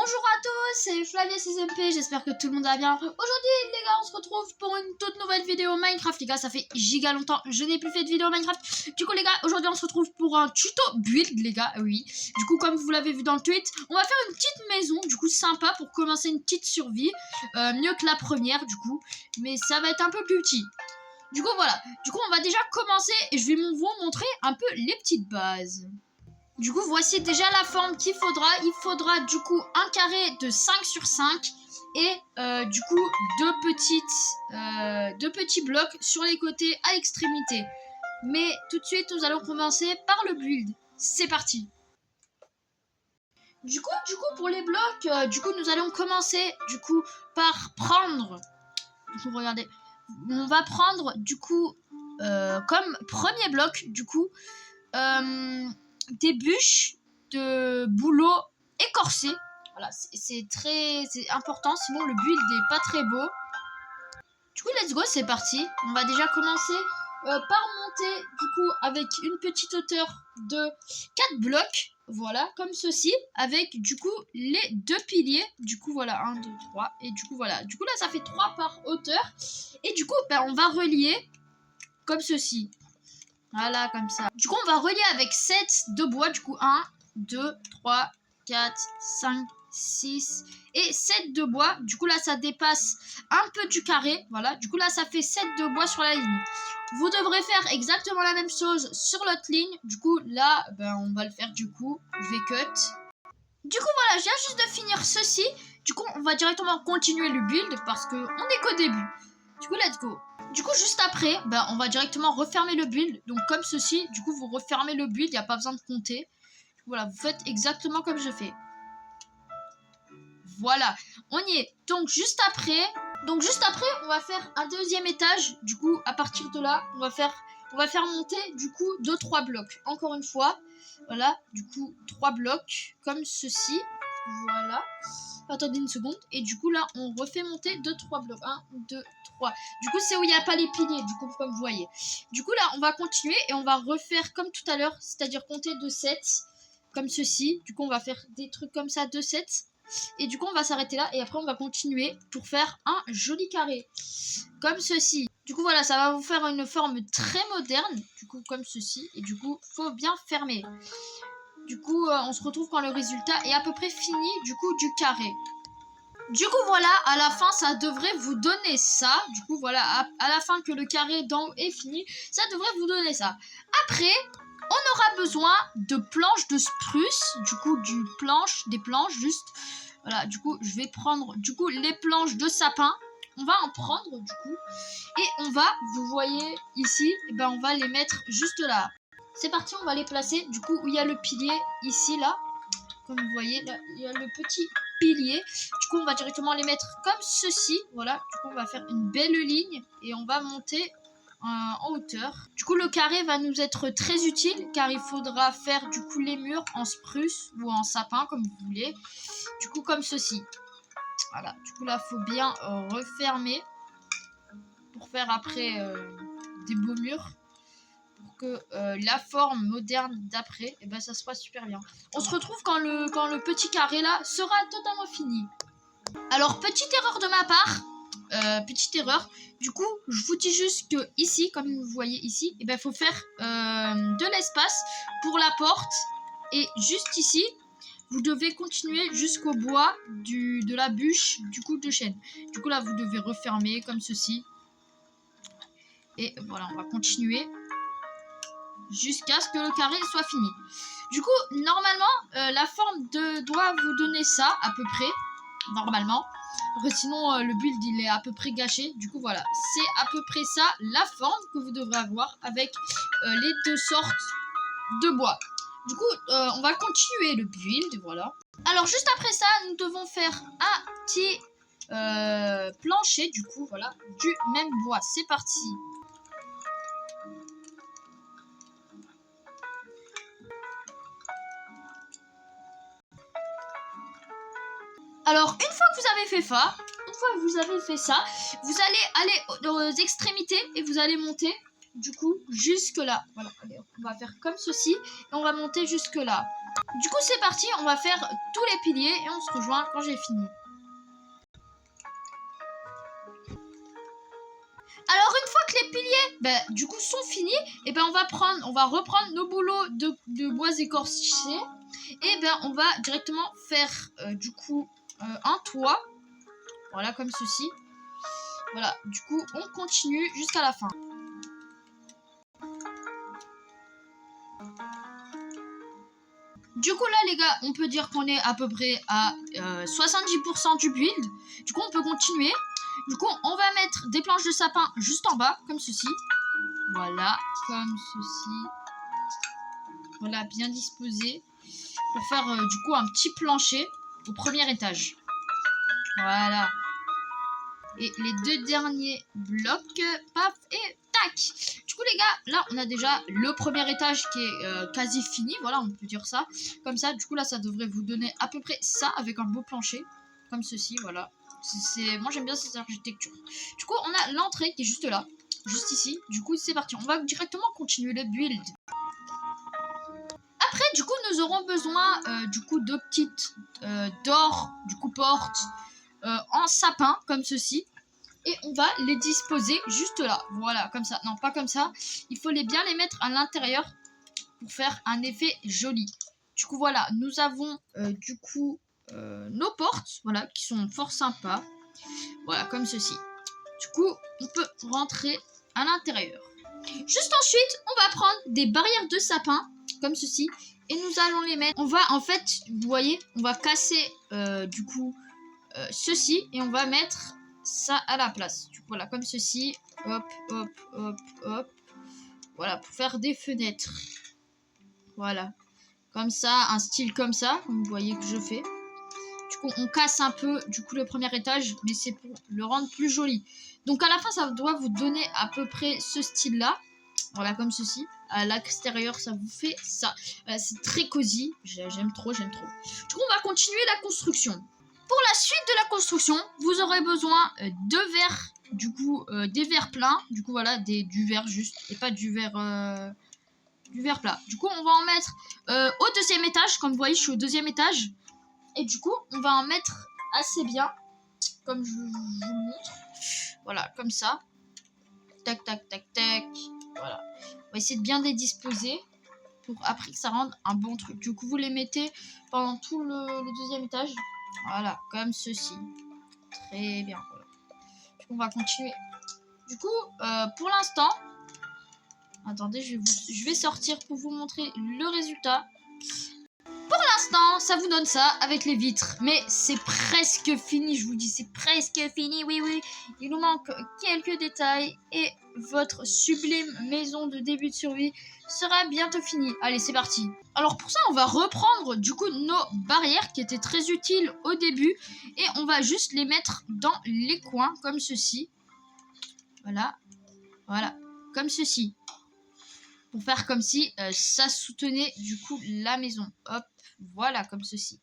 Bonjour à tous, c'est Flavia CSMP, j'espère que tout le monde va bien. Aujourd'hui les gars, on se retrouve pour une toute nouvelle vidéo Minecraft. Les gars, ça fait giga longtemps, je n'ai plus fait de vidéo Minecraft. Du coup les gars, aujourd'hui on se retrouve pour un tuto build les gars, oui. Du coup comme vous l'avez vu dans le tweet, on va faire une petite maison, du coup sympa pour commencer une petite survie. Mieux que la première du coup, mais ça va être un peu plus petit. Du coup voilà, du coup on va déjà commencer et je vais vous montrer un peu les petites bases. Du coup, voici déjà la forme qu'il faudra. Il faudra du coup un carré de 5 sur 5 et du coup deux petits blocs sur les côtés à l'extrémité. Mais tout de suite, nous allons commencer par le build. C'est parti. Du coup pour les blocs, nous allons commencer du coup par prendre. Du coup, regardez, on va prendre du coup comme premier bloc du coup. Des bûches de bouleau écorcé. Voilà, c'est important, sinon le build n'est pas très beau. Du coup, let's go, c'est parti. On va déjà commencer par monter, du coup, avec une petite hauteur de 4 blocs. Voilà, comme ceci, avec, du coup, les 2 piliers. Du coup, voilà, 1, 2, 3. Et du coup, voilà. Du coup, là, ça fait 3 par hauteur. Et du coup, on va relier comme ceci. Voilà, comme ça. Du coup, on va relier avec 7 de bois. Du coup, 1, 2, 3, 4, 5, 6 et 7 de bois. Du coup, là, ça dépasse un peu du carré. Voilà. Du coup, là, ça fait 7 de bois sur la ligne. Vous devrez faire exactement la même chose sur l'autre ligne. Du coup, là, on va le faire. Du coup, je vais cut. Du coup, voilà, je viens juste de finir ceci. Du coup, on va directement continuer le build parce qu'on n'est qu'au début. Du coup, let's go. Du coup, juste après, on va directement refermer le build. Donc, comme ceci, du coup, vous refermez le build. Il n'y a pas besoin de compter. Voilà, vous faites exactement comme je fais. Voilà, on y est. Donc, juste après, on va faire un deuxième étage. Du coup, à partir de là, on va faire monter, du coup, 2-3 blocs. Encore une fois, voilà, du coup, 3 blocs, comme ceci. Voilà. Attendez une seconde. Et du coup, là, on refait monter 2-3 blocs. 1, 2, 3. Du coup, c'est où il n'y a pas les piliers, du coup, comme vous voyez. Du coup, là, on va continuer et on va refaire comme tout à l'heure, c'est-à-dire compter de 7, comme ceci. Du coup, on va faire des trucs comme ça, de 7. Et du coup, on va s'arrêter là et après, on va continuer pour faire un joli carré, comme ceci. Du coup, voilà, ça va vous faire une forme très moderne, du coup, comme ceci. Et du coup, faut bien fermer. Du coup, on se retrouve quand le résultat est à peu près fini, du coup, du carré. Du coup, voilà, à la fin, ça devrait vous donner ça. Du coup, voilà, à la fin que le carré d'en haut est fini, ça devrait vous donner ça. Après, on aura besoin de planches de spruce. Du coup, des planches, juste. Voilà, du coup, je vais prendre, du coup, les planches de sapin. On va en prendre, du coup. Et on va, vous voyez ici, on va les mettre juste là. C'est parti, on va les placer, du coup, où il y a le pilier, ici, là. Comme vous voyez, là, il y a le petit pilier. Du coup, on va directement les mettre comme ceci. Voilà, du coup, on va faire une belle ligne et on va monter en hauteur. Du coup, le carré va nous être très utile car il faudra faire, du coup, les murs en spruce ou en sapin, comme vous voulez. Du coup, comme ceci. Voilà, du coup, là, il faut bien refermer pour faire après des beaux murs. Que la forme moderne d'après, ça se passe super bien. On se retrouve quand le petit carré là sera totalement fini. Alors, petite erreur de ma part, du coup, je vous dis juste que ici, comme vous voyez ici, il faut faire de l'espace pour la porte. Et juste ici, vous devez continuer jusqu'au bois de la bûche du coup de chêne. Du coup, là, vous devez refermer comme ceci. Et voilà, on va continuer jusqu'à ce que le carré soit fini. Du coup, normalement, la forme doit vous donner ça, à peu près, normalement. Sinon, le build, il est à peu près gâché. Du coup, voilà, c'est à peu près ça, la forme que vous devrez avoir avec les 2 sortes de bois. Du coup, on va continuer le build, voilà. Alors, juste après ça, nous devons faire un petit plancher, du coup, voilà, du même bois. C'est parti. Alors, une fois que vous avez fait ça, vous allez aller aux extrémités et vous allez monter du coup jusque là. Voilà, allez, on va faire comme ceci et on va monter jusque là. Du coup c'est parti, on va faire tous les piliers et on se rejoint quand j'ai fini. Alors une fois que les piliers du coup sont finis, et on va reprendre nos boulots de bois écorchés et on va directement faire du coup un toit. Voilà comme ceci. Voilà, du coup on continue jusqu'à la fin. Du coup là les gars, on peut dire qu'on est à peu près à 70% du build. Du coup on peut continuer. Du coup on va mettre des planches de sapin juste en bas, comme ceci. Voilà, comme ceci. Voilà, bien disposé. Pour faire du coup un petit plancher au premier étage. Voilà. Et les deux derniers blocs, paf, et tac. Du coup les gars, là on a déjà le premier étage qui est quasi fini. Voilà, on peut dire ça. Comme ça, du coup là ça devrait vous donner à peu près ça avec un beau plancher. Comme ceci, voilà. Moi j'aime bien cette architecture. Du coup on a l'entrée qui est juste là. Juste ici. Du coup c'est parti. On va directement continuer le build. Après, du coup, nous aurons besoin du coup de petites d'or, du coup portes en sapin comme ceci, et on va les disposer juste là. Voilà, comme ça. Non, pas comme ça. Il faut bien les mettre à l'intérieur pour faire un effet joli. Du coup, voilà, nous avons du coup nos portes, voilà, qui sont fort sympas. Voilà, comme ceci. Du coup, on peut rentrer à l'intérieur. Juste ensuite, on va prendre des barrières de sapin comme ceci et nous allons les mettre. On va en fait, vous voyez, on va casser du coup ceci et on va mettre ça à la place. Du coup, voilà, comme ceci. Hop, hop, hop, hop. Voilà, pour faire des fenêtres. Voilà, comme ça, un style comme ça, comme vous voyez que je fais. Du coup, on casse un peu du coup le premier étage, mais c'est pour le rendre plus joli. Donc à la fin, ça doit vous donner à peu près ce style-là. Voilà, comme ceci. À l'extérieur, ça vous fait ça. C'est très cosy. J'aime trop, j'aime trop. Du coup, on va continuer la construction. Pour la suite de la construction, vous aurez besoin de verres. Du coup, des verres pleins. Du coup, voilà, du verre juste. Et pas du verre plat. Du coup, on va en mettre au deuxième étage. Comme vous voyez, je suis au deuxième étage. Et du coup, on va en mettre assez bien. Comme je vous le montre. Voilà, comme ça. Tac, tac, tac, tac. Voilà. On va essayer de bien les disposer pour après que ça rende un bon truc. Du coup, vous les mettez pendant tout le deuxième étage. Voilà, comme ceci. Très bien. Voilà. Du coup, on va continuer. Du coup, pour l'instant, attendez, je vais sortir pour vous montrer le résultat. Pour l'instant, ça vous donne ça avec les vitres. Mais c'est presque fini, je vous dis, c'est presque fini, oui, oui. Il nous manque quelques détails et votre sublime maison de début de survie sera bientôt finie. Allez, c'est parti. Alors pour ça, on va reprendre du coup nos barrières qui étaient très utiles au début. Et on va juste les mettre dans les coins comme ceci. Voilà, voilà, comme ceci. Pour faire comme si ça soutenait du coup la maison. Hop, voilà, comme ceci.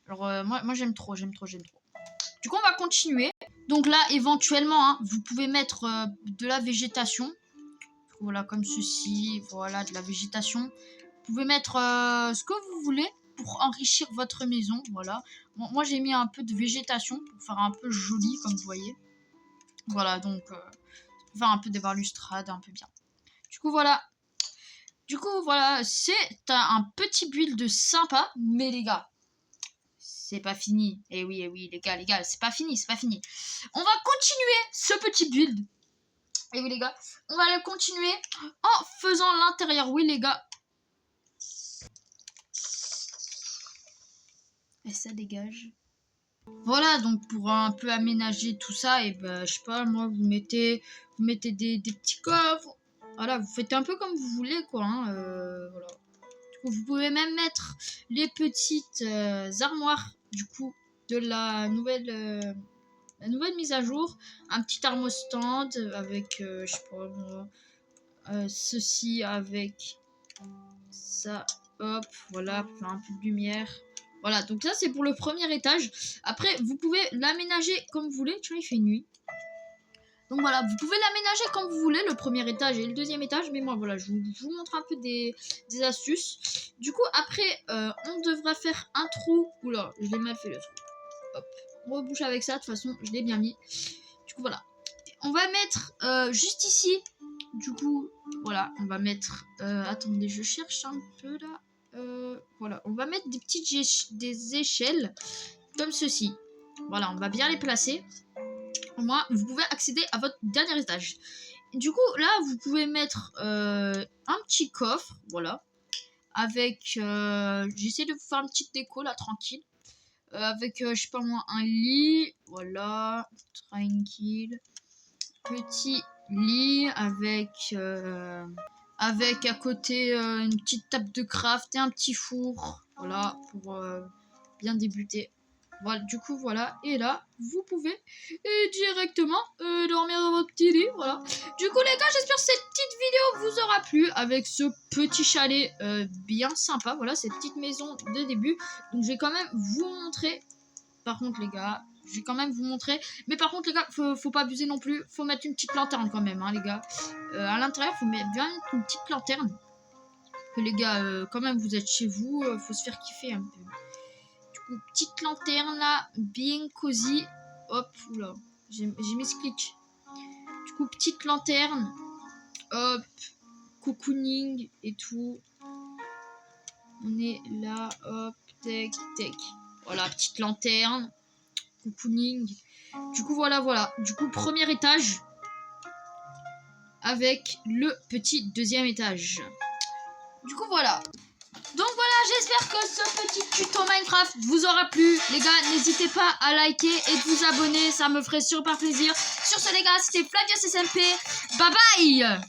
Alors moi j'aime trop, j'aime trop, j'aime trop. Du coup on va continuer. Donc là éventuellement hein, vous pouvez mettre de la végétation. Voilà, comme ceci, voilà, de la végétation. Vous pouvez mettre ce que vous voulez pour enrichir votre maison, voilà. Bon, moi j'ai mis un peu de végétation pour faire un peu joli comme vous voyez. Voilà, donc pour faire un peu des balustrades, un peu bien. Du coup voilà. Du coup, voilà, c'est un petit build sympa, mais les gars, c'est pas fini. Eh oui, les gars, c'est pas fini, c'est pas fini. On va continuer ce petit build. Et oui, les gars, on va le continuer en faisant l'intérieur. Oui, les gars. Et ça dégage. Voilà, donc pour un peu aménager tout ça, et je sais pas, moi, vous mettez des petits coffres. Voilà, vous faites un peu comme vous voulez, quoi. Hein, voilà. Vous pouvez même mettre les petites armoires du coup de la nouvelle mise à jour. Un petit thermostand avec, je sais pas moi, ceci avec ça. Hop, voilà, pour faire un peu de lumière. Voilà, donc ça c'est pour le premier étage. Après, vous pouvez l'aménager comme vous voulez. Tu vois, il fait nuit. Donc voilà, vous pouvez l'aménager comme vous voulez, le premier étage et le deuxième étage. Mais moi, voilà, je vous montre un peu des astuces. Du coup, après, on devra faire un trou. Oula, je l'ai mal fait le trou. Hop, on rebouche avec ça. De toute façon, je l'ai bien mis. Du coup, voilà. On va mettre juste ici. Du coup, voilà, on va mettre... attendez, je cherche un peu là. Voilà, on va mettre des échelles comme ceci. Voilà, on va bien les placer. Au moins, vous pouvez accéder à votre dernier étage. Du coup, là, vous pouvez mettre un petit coffre, voilà, avec... j'essaie de vous faire une petite déco, là, tranquille. Avec, je sais pas moi, un lit, voilà, tranquille. Petit lit avec... avec à côté une petite table de craft et un petit four, voilà, pour bien débuter. Voilà, du coup, voilà. Et là, vous pouvez directement dormir dans votre petit lit. Voilà. Du coup, les gars, j'espère que cette petite vidéo vous aura plu avec ce petit chalet bien sympa. Voilà, cette petite maison de début. Donc, je vais quand même vous montrer. Par contre, les gars, je vais quand même vous montrer. Mais par contre, les gars, faut pas abuser non plus. Faut mettre une petite lanterne quand même, hein, les gars. À l'intérieur, faut bien mettre une petite lanterne. Que les gars, quand même, vous êtes chez vous. Faut se faire kiffer un peu. Une petite lanterne là, bien cosy. Hop, oula, je m'explique. Du coup, petite lanterne. Hop, cocooning et tout. On est là, hop, tac, tac. Voilà, petite lanterne. Cocooning. Du coup, voilà. Du coup, premier étage. Avec le petit deuxième étage. Du coup, voilà. Donc voilà, j'espère que ce petit tuto Minecraft vous aura plu. Les gars, n'hésitez pas à liker et de vous abonner, ça me ferait super plaisir. Sur ce les gars, c'était Flavius SMP. Bye bye.